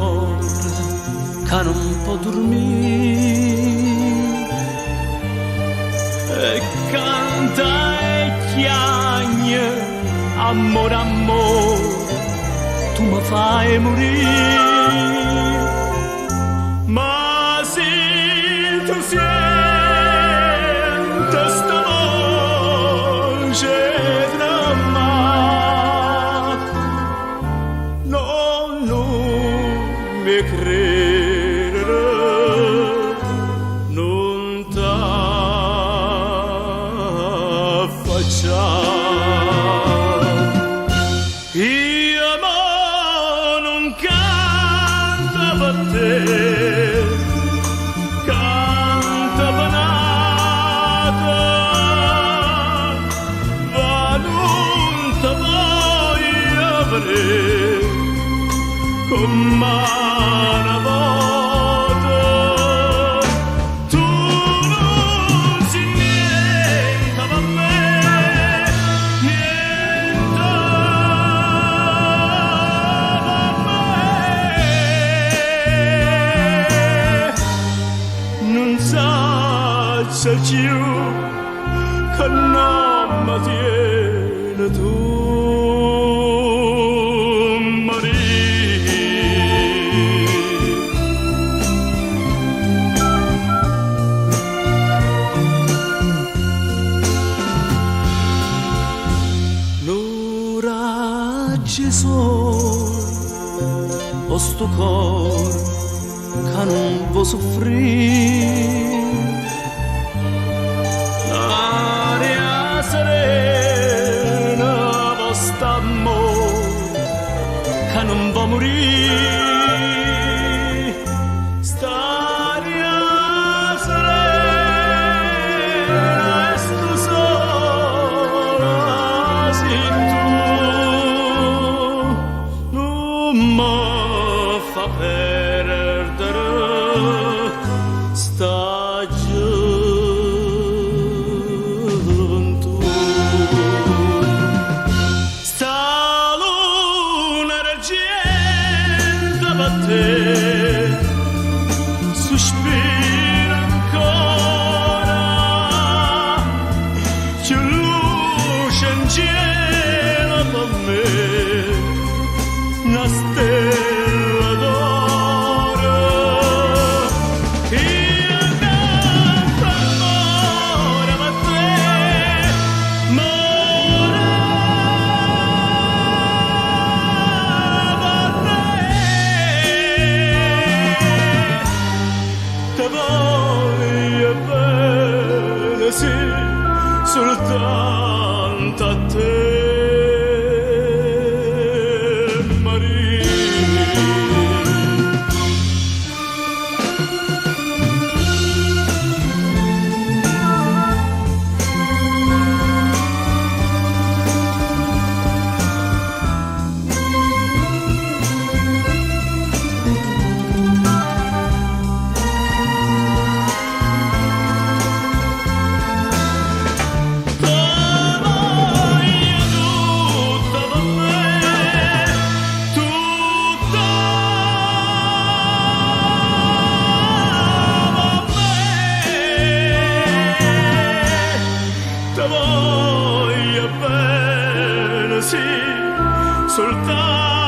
cor che non può dormire e canta e chiagna amore, amore, tu mi fai morire. Ma se tu senti sta voce tremare, non mi credere, non t'affacciare. Io ma non canto per te, canto per nata, ma non ti voglio avere come una volta. Tu non sei niente per me, niente per me. Non sai più che non mi tieni tu. O sto cor che non può soffrire, l'aria serena vostra amore che non può morire, st'aria serena e sto sole sei tu, non mi fa perdere sta gioventù. Sta luna argenta per te sospira ancora, c'è luce in cielo per me, una stella d'oro. Io canto amore per te, amore per te. Ti voglio bene, sì, soltanto a te. Sì, soltanto